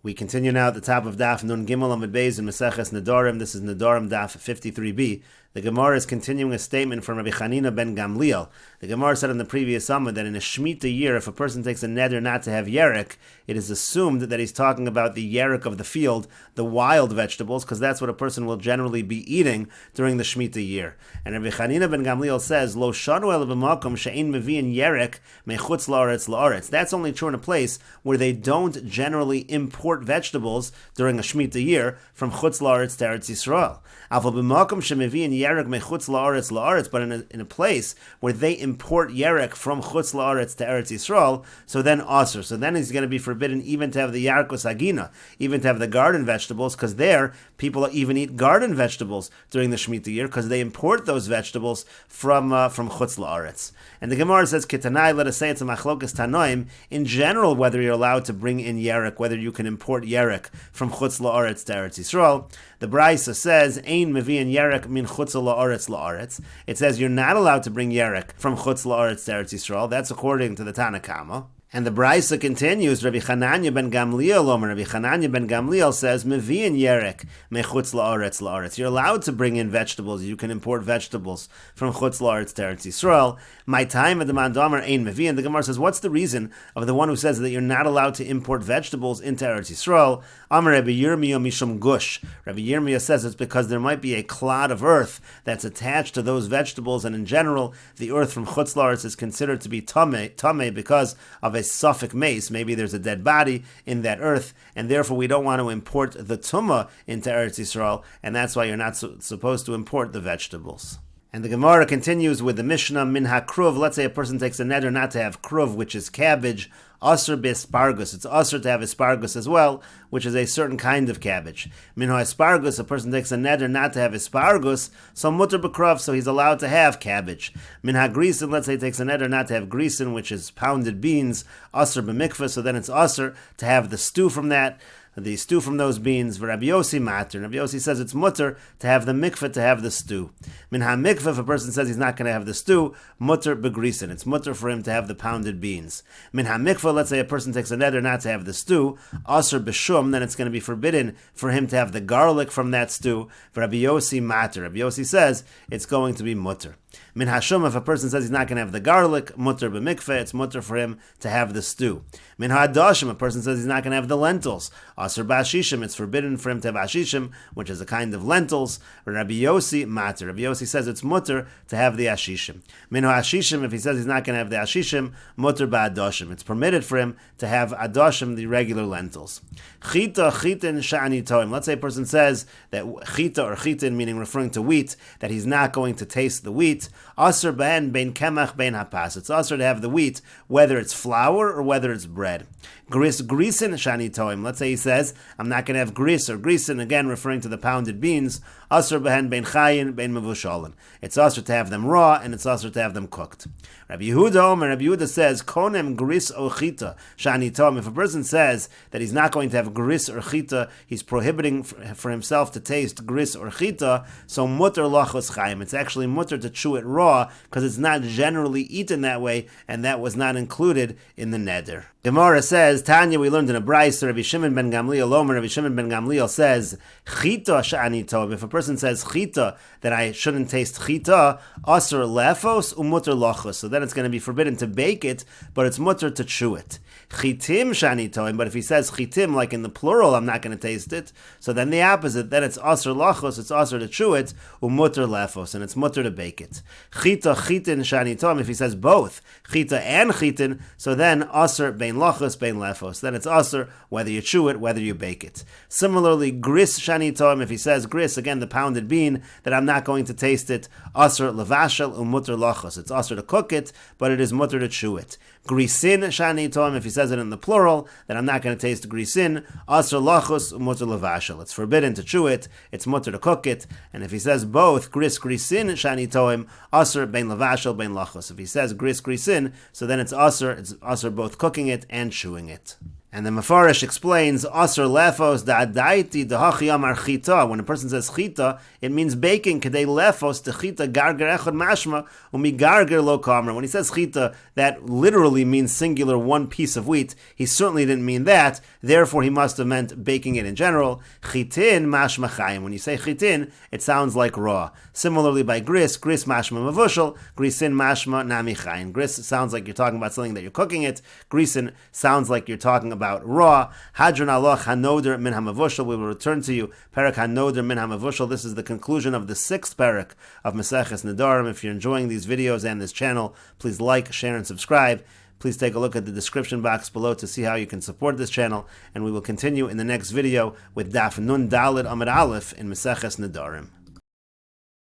We continue now at the top of Daf Nun Gimel Amud Beis in Meseches Nedarim. This is Nedarim Daf 53b. The Gemara is continuing a statement from Rabbi Chanina ben Gamliel. The Gemara said in the previous Amud that in a Shemitah year, if a person takes a neder not to have yerek, it is assumed that he's talking about the yerek of the field, the wild vegetables, because that's what a person will generally be eating during the Shemitah year. And Rabbi Chanina ben Gamliel says, Lo shanu el b'makom she'ein mevi'in yerek mechutz la'aretz la'aretz. That's only true in a place where they don't generally import vegetables during a Shemitah year from chutz la'aretz to Eretz Yisrael. Aval b'makom she'mevi'in yerek mechutz la'aretz la'aretz, but in a place where they import yerek from chutz la'aretz to Eretz Yisrael, so then aser. So then he's going to be forbidden even to have the yarkos agina, even to have the garden vegetables, because there people even eat garden vegetables during the Shemitah year because they import those vegetables from chutz la'aretz. And the Gemara says, Kitanai, let us say it's a machlokas tanoim, in general, whether you're allowed to bring in yerek, whether you can import yerek from chutz la'aretz to Eretz Yisrael. The Braisa says, Ein mevi'in yerek min chutz la'aretz la'aretz. It says you're not allowed to bring yerek from chutz la'aretz to Eretz Yisrael. That's according to the Tanna Kama. And the Braisa continues, Rabbi Chananya ben Gamliel, Rabbi Chananya ben Gamliel says, Mevi'in yerek mechutz la'aretz la'aretz. You're allowed to bring in vegetables. You can import vegetables from chutz la'aretz to Eretz Yisrael. My time at the Mandamer ein Mevi'in. The Gemara says, what's the reason of the one who says that you're not allowed to import vegetables into Eretz Yisrael? Amar Rabbi Yirmiyah mishum gush. Rabbi Yirmiyah says it's because there might be a clod of earth that's attached to those vegetables, and in general, the earth from chutz la'aretz is considered to be tamei because of a suffix mace. Maybe there's a dead body in that earth, and therefore we don't want to import the tumah into Eretz Yisrael, and that's why you're not supposed to import the vegetables. And the Gemara continues with the Mishnah, min ha-kruv. Let's say a person takes a neder not to have kruv, which is cabbage, asr b'espargus. It's asr to have asparagus as well, which is a certain kind of cabbage. Min ha-espargus, a person takes a neder not to have asparagus, so mutter b'kruv, so he's allowed to have cabbage. Min ha-grisen, let's say he takes a neder not to have grisen, which is pounded beans, asr b'mikvah, so then it's asr to have the stew from that. The stew from those beans, Rabbi Yossi matter. Rabbi Yossi says it's mutter to have the mikveh, to have the stew. Min ha-mikveh, if a person says he's not going to have the stew, mutter begrisen. It's mutter for him to have the pounded beans. Min ha-mikveh, let's say a person takes a neder not to have the stew, aser b'shum, then it's going to be forbidden for him to have the garlic from that stew. Rabbi Yossi matter. Rabbi Yossi says it's going to be mutter. Min hashum, if a person says he's not going to have the garlic, mutter b'mikveh, it's mutter for him to have the stew. Min ha'adashim, a person says he's not going to have the lentils, asur b'ashishim, it's forbidden for him to have ashishim, which is a kind of lentils. Rabbi Yossi matter. Rabbi Yossi says it's mutter to have the ashishim. Min ha'ashishim, if he says he's not going to have the ashishim, mutter ba'adashim, it's permitted for him to have adashim, the regular lentils. Chita, chitin, sha'ani toim. Let's say a person says that chita or chitin, meaning referring to wheat, that he's not going to taste the wheat. Asr ben kemach ben hapas. It's asr to have the wheat, whether it's flour or whether it's bread. Grisen shani toim. Let's say he says, I'm not going to have gris or grisen, again referring to the pounded beans. Asr ben chayin ben mevushalin. It's asr to have them raw, and it's asr to have them cooked. Rabbi Yehuda says, konem gris or chita shani toim. If a person says that he's not going to have gris or chita, he's prohibiting for himself to taste gris or chita, so mutter lachos chayim. It's actually mutter to chew it raw, because it's not generally eaten that way, and that was not included in the neder. Gemara says, Tanya, we learned in a Braisa, Rabbi Shimon ben Gamliel, Rabbi Shimon ben Gamliel says, chita sha'ani tov. If a person says chita, that I shouldn't taste chita, asur lefos umutter lachos. So then it's going to be forbidden to bake it, but it's mutter to chew it. Chitim shani tov. But if he says chitim, like in the plural, I'm not going to taste it. So then the opposite, then it's asur lachos, it's asur to chew it, umutter lefos, and it's mutter to bake it. Chita chitin shani tov. If he says both chita and chitin, so then asur bein lachos bein lefos. Then it's asur whether you chew it, whether you bake it. Similarly, gris shani tov. If he says gris, again the pounded bean, that I'm not going to taste it, asur levashel umutter lachos. It's asur to cook it, but it is mutter to chew it. Grisin shani tov. If he says it in the plural, that I'm not going to taste grisin, asur lachos umutter levashel. It's forbidden to chew it, it's mutter to cook it. And if he says both grisin shani tov, asur bein levashel bein lachos. If he says grisin, so then it's asur both cooking it and chewing it. And the Mefarish explains, Asr lefos da'adaiti dahachi amar chita. When a person says chita, it means baking. Kedei lefos techita garger echad mashma umi garger lo kamer. When he says chita, that literally means singular one piece of wheat. He certainly didn't mean that. Therefore, he must have meant baking it in general. Chitin mashma chayim. When you say chitin, it sounds like raw. Similarly, by gris mashma mavushal, grisin mashma nami chayim. Gris sounds like you're talking about something that you're cooking it. Grisin sounds like you're talking about raw. Hadron aloch hanoder min hamavushal. We will return to you. Perak hanoder min hamavushal. This is the conclusion of the 6th parak of Meseches Nedarim. If you're enjoying these videos and this channel, please like, share, and subscribe. Please take a look at the description box below to see how you can support this channel. And we will continue in the next video with Daf Nun Daled Amud Aleph in Meseches Nedarim.